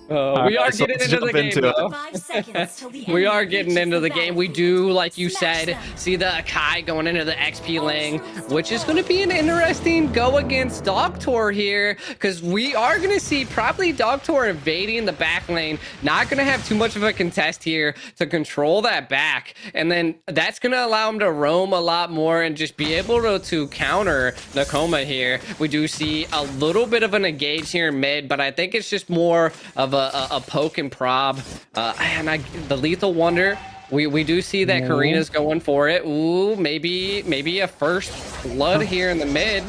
We are getting into the game, though. 5 seconds till the We enemy are getting reaches into the game. We do, like you Smash said, them. see the Akai going into the XP lane, which is going to be an interesting go against Doctor here, because we are going to see probably Doctor invading the back lane. Not going to have too much of a contest here to control that back, and then that's going to allow him to roam a lot more and just be able to counter Nekoma here. We do see a little bit of an engage here in mid, but I think it's just more of a poke and prob. The lethal wonder, we do see that Karina's going for it. Ooh, maybe a first blood here in the mid.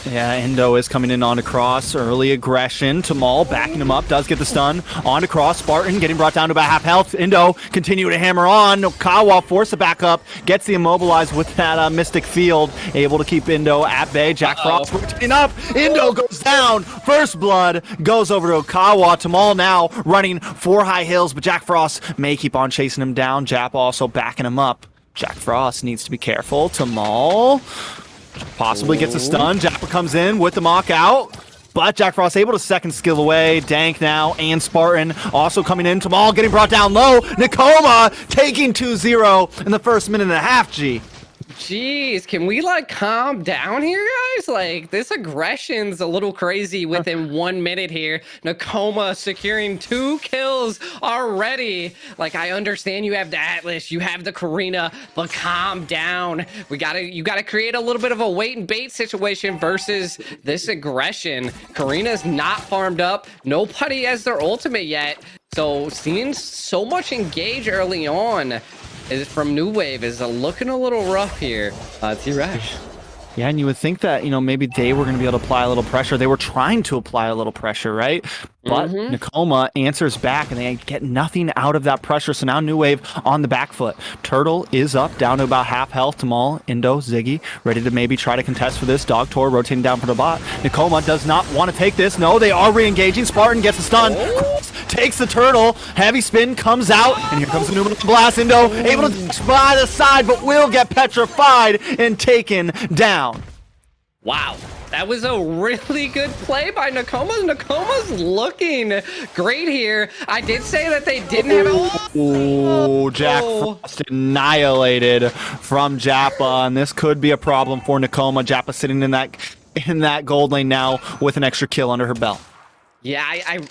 Yeah, Indo is coming in on a cross. Early aggression. Tamal backing him up. Does get the stun. On to cross. Spartan getting brought down to about half health. Indo continue to hammer on. Kawa force the back up. Gets the immobilized with that Mystic Field. Able to keep Indo at bay. Jack Frost rotating up. Indo goes down. First blood goes over to Okawa. Tamal now running for high hills, but Jack Frost may keep on chasing him down. Jap also backing him up. Jack Frost needs to be careful. Tamal possibly gets a stun. Jappa comes in with the mock out, but Jack Frost able to second skill away. Dank now and Spartan also coming in. Tamal getting brought down low. Nekoma taking 2-0 in the first minute and a half, G. Jeez, can we like calm down here, guys? Like, this aggression's a little crazy within 1 minute here. Nekoma securing 2 kills already. Like, I understand you have the Atlas, you have the Karina, but calm down. You gotta create a little bit of a wait and bait situation versus this aggression. Karina's not farmed up. Nobody has their ultimate yet. So seeing so much engage early on is from New Wave is looking a little rough here. T-Rash. Yeah, and you would think that, maybe they were going to be able to apply a little pressure. They were trying to apply a little pressure, right? But Nekoma answers back, and they get nothing out of that pressure. So now New Wave on the back foot. Turtle is up, down to about half health. Tamal, Indo, Ziggy, ready to maybe try to contest for this. Dog Tor rotating down for the bot. Nekoma does not want to take this. No, they are re-engaging. Spartan gets a stun. Takes the turtle. Heavy spin comes out, and here comes the Numinous Blast. Indo able to by the side, but will get petrified and taken down. Wow, that was a really good play by Nekoma. Nekoma's looking great here. I did say that they didn't have a... Ooh, Jack Frost annihilated from Jappa, and this could be a problem for Nekoma. Jappa sitting in that gold lane now with an extra kill under her belt. Yeah,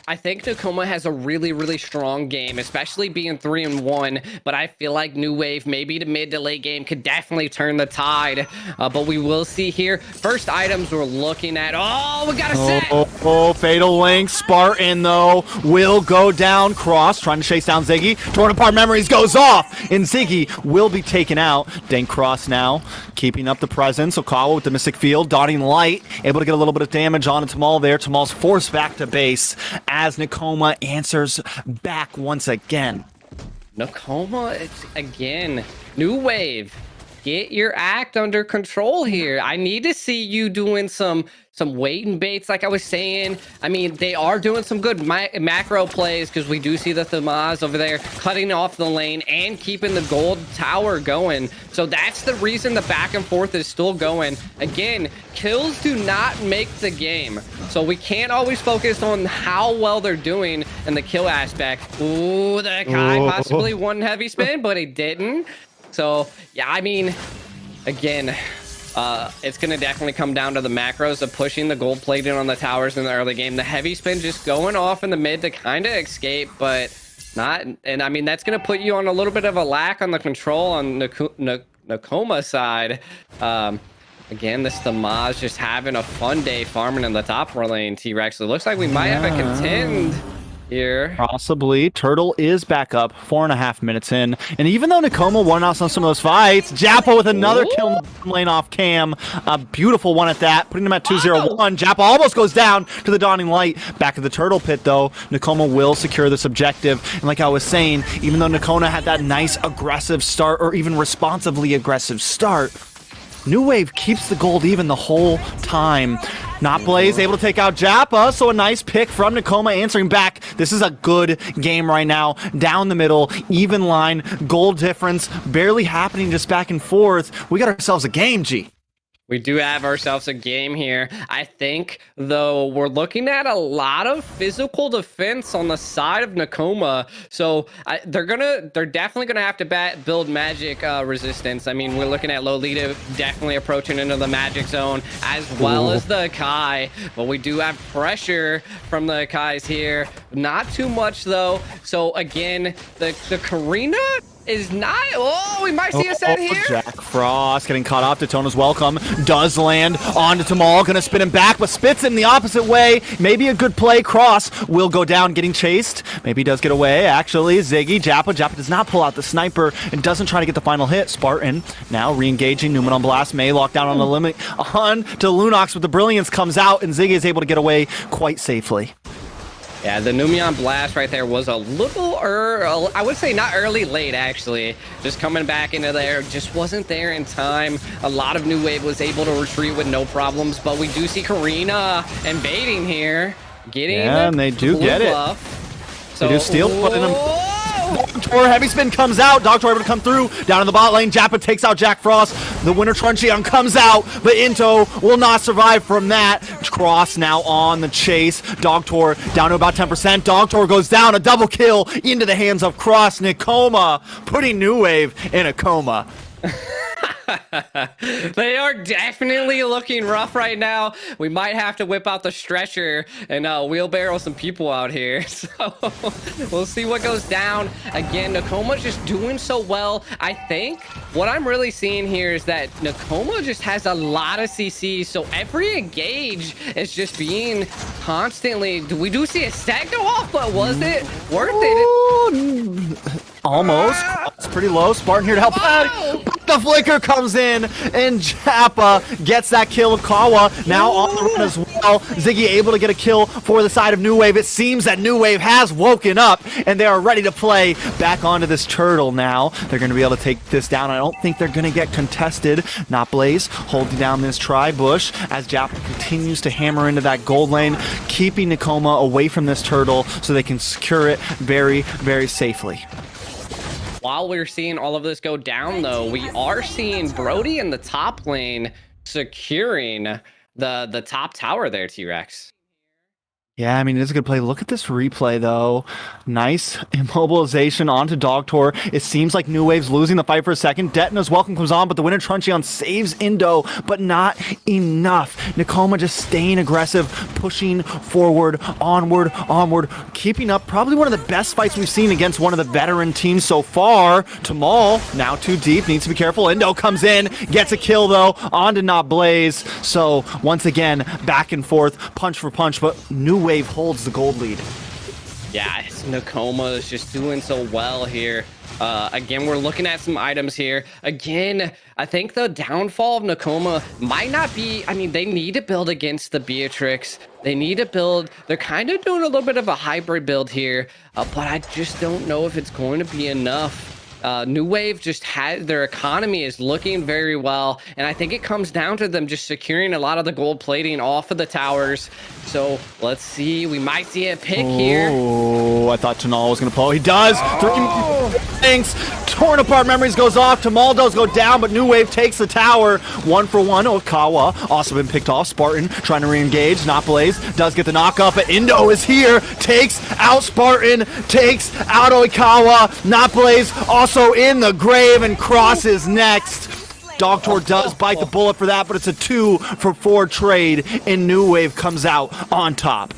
I think Nekoma has a really, really strong game, especially being 3-1. But I feel like New Wave, maybe the mid to late game, could definitely turn the tide. But we will see here. First items we're looking at. Oh, we got a set. Fatal Link. Spartan, though, will go down. Cross trying to chase down Ziggy. Torn apart memories goes off, and Ziggy will be taken out. Dank Cross now keeping up the presence. Okawa with the Mystic Field. Dotting Light, able to get a little bit of damage on Tamal there. Tamal's forced back to base as Nekoma answers back once again. Nekoma, it's again. New Wave, get your act under control here. I need to see you doing some wait and baits, like I was saying. I mean, they are doing some good macro plays, because we do see the Thamaz over there cutting off the lane and keeping the gold tower going. So that's the reason the back and forth is still going. Again, kills do not make the game. So we can't always focus on how well they're doing in the kill aspect. Ooh, the guy possibly won heavy spin, but he didn't. So, yeah, I mean, again... it's going to definitely come down to the macros of pushing the gold plating on the towers in the early game. The heavy spin just going off in the mid to kind of escape, but not. And I mean, that's going to put you on a little bit of a lack on the control on Nekoma side. Again, this Thamaz just having a fun day farming in the top lane, T-Rex. It looks like we might have a contend here. Possibly. Turtle is back up 4.5 minutes in. And even though Nekoma won out on some of those fights, Jappa with another kill in the lane off cam. A beautiful one at that, putting him at 2-0-1. Jappa almost goes down to the Dawning Light. Back at the Turtle Pit, though, Nekoma will secure this objective. And like I was saying, even though Nekoma had that nice aggressive start, or even responsively aggressive start, New Wave keeps the gold even the whole time. Not Blaze able to take out Jappa, so a nice pick from Nekoma answering back. This is a good game right now. Down the middle, even line, gold difference, barely happening just back and forth. We got ourselves a game, G. We do have ourselves a game here. I think, though, we're looking at a lot of physical defense on the side of Nekoma. So they're definitely gonna have to build magic resistance. I mean, we're looking at Lolita definitely approaching into the magic zone, as well as the Kai. But we do have pressure from the Kais here. Not too much though. So again, the Karina is not. Oh, we might see a set here. Jack Frost getting caught off. Daytona's welcome. Does land onto Tamal. Gonna spin him back, but spits in the opposite way. Maybe a good play. Cross will go down, getting chased. Maybe he does get away. Actually, Ziggy, Jappa does not pull out the sniper and doesn't try to get the final hit. Spartan now re-engaging. Newman on blast. May locked down on the limit. On to Lunox with the brilliance comes out, and Ziggy is able to get away quite safely. Yeah, the Numion blast right there was a little, I would say not early, late actually. Just coming back into there, just wasn't there in time. A lot of New Wave was able to retreat with no problems, but we do see Karina and baiting here. Getting and they do get buff. it. So, they do steal, putting them. Dogtor, heavy spin comes out. Dogtor able to come through. Down in the bot lane, Jappa takes out Jack Frost. The Winter Truncheon comes out, but Into will not survive from that. Cross now on the chase. Dogtor down to about 10%. Dogtor goes down, a double kill into the hands of Cross. Nekoma putting New Wave in a coma. They are definitely looking rough right now. We might have to whip out the stretcher and wheelbarrow some people out here. So we'll see what goes down. Again, Nekoma's just doing so well. I think what I'm really seeing here is that Nekoma just has a lot of CC. So every engage is just being constantly. We do see a stack go off, but was it worth it? Almost. It's pretty low. Spartan here to help out. The flicker comes in, and Jappa gets that kill. Kawa now on the run as well. Ziggy able to get a kill for the side of New Wave. It seems that New Wave has woken up, and they are ready to play back onto this turtle now. They're going to be able to take this down. I don't think they're going to get contested. Not Blaze holding down this tri-bush as Jappa continues to hammer into that gold lane, keeping Nekoma away from this turtle so they can secure it very, very safely. While we're seeing all of this go down, though, we are seeing Brody in the top lane securing the top tower there, T-Rex. Yeah, I mean, it is a good play. Look at this replay, though. Nice immobilization onto Dogtor. It seems like New Wave's losing the fight for a second. Detna's welcome comes on, but the Winter Truncheon saves Indo, but not enough. Nekoma just staying aggressive, pushing forward, onward, keeping up. Probably one of the best fights we've seen against one of the veteran teams so far. Tamal, now too deep, needs to be careful. Indo comes in, gets a kill, though, onto Not Blaze. So, once again, back and forth, punch for punch, but New Wave holds the gold lead. Yeah, Nekoma is just doing so well here. Again, we're looking at some items here. Again, I think the downfall of Nekoma might not be, I mean, they need to build against the Beatrix. They need to build, they're kind of doing a little bit of a hybrid build here, but I just don't know if it's going to be enough. New Wave just had their economy is looking very well, and I think it comes down to them just securing a lot of the gold plating off of the towers. So let's see, we might see a pick here. Oh, I thought Tanal was gonna pull. He does. Oh. 3 things torn apart. Memories goes off. Tamal does go down, but New Wave takes the tower. 1-for-1. Okawa also been picked off. Spartan trying to re-engage. Not Blaze does get the knock up, but Indo is here. Takes out Spartan. Takes out Oikawa. Not Blaze also in the grave, and Cross is next. Dogtor does bite the bullet for that, but it's a 2-for-4 trade, and New Wave comes out on top.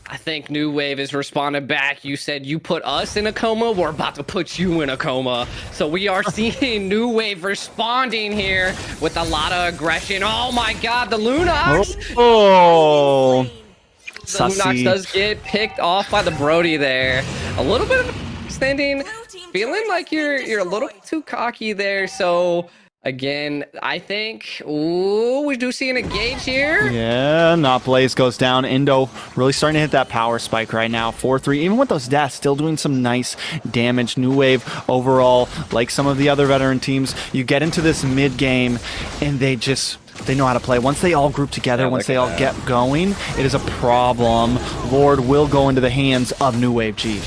I think New Wave is responding back. You said you put us in a coma. We're about to put you in a coma. So we are seeing New Wave responding here with a lot of aggression. Oh my God, the Lunox. Oh. The Lunox does get picked off by the Brody there. A little bit of extending. Feeling like you're a little bit too cocky there. So again, I think, ooh, we do see an engage here. Yeah, Not Blaze goes down. Indo really starting to hit that power spike right now. 4-3, even with those deaths, still doing some nice damage. New Wave overall, like some of the other veteran teams, you get into this mid game and they know how to play. Once they all group together, yeah, once they all get going, it is a problem. Lord will go into the hands of New Wave G.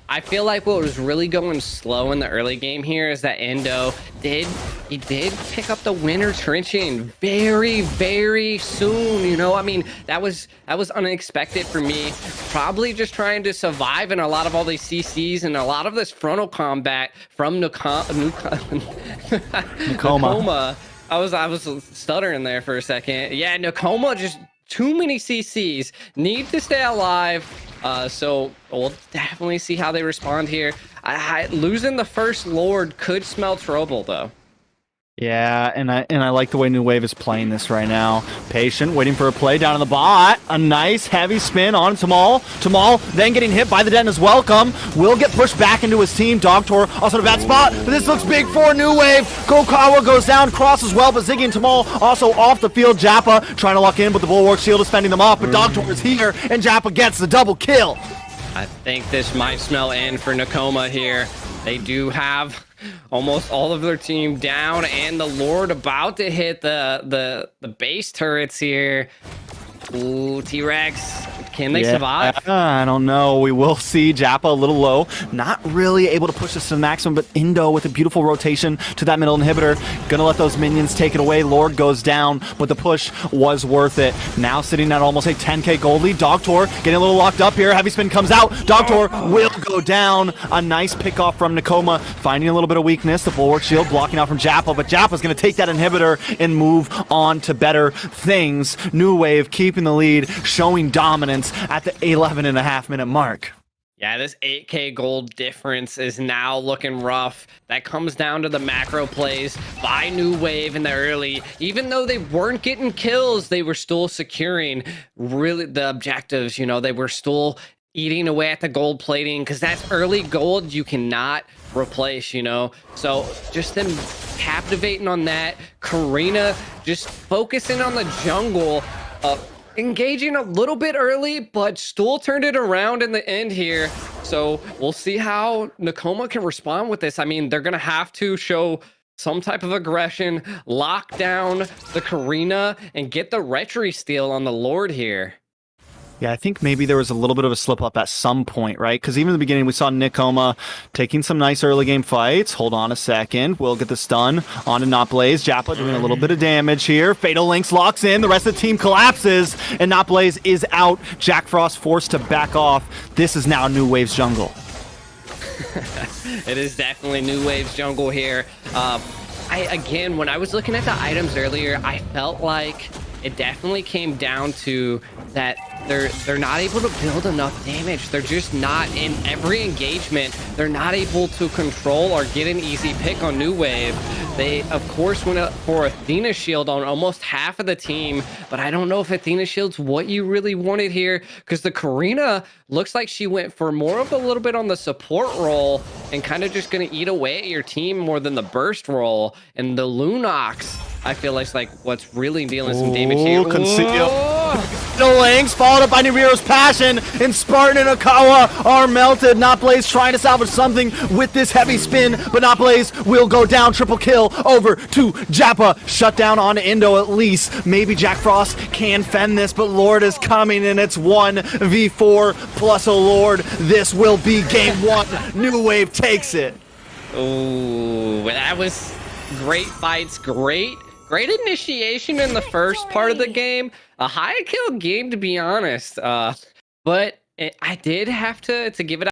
I feel like what was really going slow in the early game here is that Indo did he did pick up the winter trenching very, very soon. You know, I mean, that was unexpected for me. Probably just trying to survive in a lot of all these CCs and a lot of this frontal combat from Nekoma. I was stuttering there for a second. Yeah, Nekoma, just too many CCs. Need to stay alive. So we'll definitely see how they respond here. Losing the first Lord could smell trouble, though. Yeah, and I like the way New Wave is playing this right now. Patient, waiting for a play down in the bot. A nice heavy spin on Tamal. Tamal then getting hit by the Den as welcome. Will get pushed back into his team. Dogtor also in a bad spot, but this looks big for New Wave. Gokawa goes down, Cross as well, but Ziggy and Tamal also off the field. Jappa trying to lock in, but the Bulwark Shield is fending them off, but Dogtor is here, and Jappa gets the double kill. I think this might smell end for Nekoma here. They do have almost all of their team down, and the Lord about to hit the base turrets here. Ooh, T-Rex, can they survive? I don't know. We will see Jappa a little low. Not really able to push this to the maximum, but Indo with a beautiful rotation to that middle inhibitor. Gonna let those minions take it away. Lord goes down, but the push was worth it. Now sitting at almost a 10k gold lead. Dogtor getting a little locked up here. Heavy spin comes out. Dogtor will go down. A nice pick off from Nekoma, finding a little bit of weakness. The Bulwark Shield blocking out from Jappa, but Jappa's gonna take that inhibitor and move on to better things. New Wave keeping the lead, showing dominance at the 11.5-minute mark. Yeah, this 8k gold difference is now looking rough. That comes down to the macro plays by New Wave in the early. Even though they weren't getting kills, they were still securing really the objectives. You know, they were still eating away at the gold plating, because that's early gold you cannot replace, you know. So just them captivating on that. Karina just focusing on the jungle, engaging a little bit early, but still turned it around in the end here. So we'll see how Nekoma can respond with this. I mean, they're gonna have to show some type of aggression, lock down the Karina, and get the retry steal on the Lord here. Yeah, I think maybe there was a little bit of a slip up at some point, right? Because even in the beginning, we saw Nekoma taking some nice early game fights. Hold on a second. We'll get the stun on to Not Blaze. Jappa doing a little bit of damage here. Fatal Links locks in. The rest of the team collapses, and Not Blaze is out. Jack Frost forced to back off. This is now New Wave's jungle. It is definitely New Wave's jungle here. Again, when I was looking at the items earlier, I felt like it definitely came down to that they're not able to build enough damage. They're just not, in every engagement, they're not able to control or get an easy pick on New Wave. They of course went up for Athena Shield on almost half of the team, but I don't know if Athena Shield's what you really wanted here, because the Karina looks like she went for more of a little bit on the support role and kind of just gonna eat away at your team more than the burst role. And the Lunox, I feel like what's really dealing some damage here. No Langs, followed up by Nibiru's Passion, and Spartan and Okawa are melted. Not Blaze trying to salvage something with this heavy spin, but Not Blaze will go down. Triple kill over to Jappa. Shut down on Indo at least. Maybe Jack Frost can fend this, but Lord is coming, and it's 1v4 plus a Lord. This will be game one. New Wave takes it. Oh, that was great fights. Great initiation in the first part of the game. A high kill game, to be honest. But I did have to give it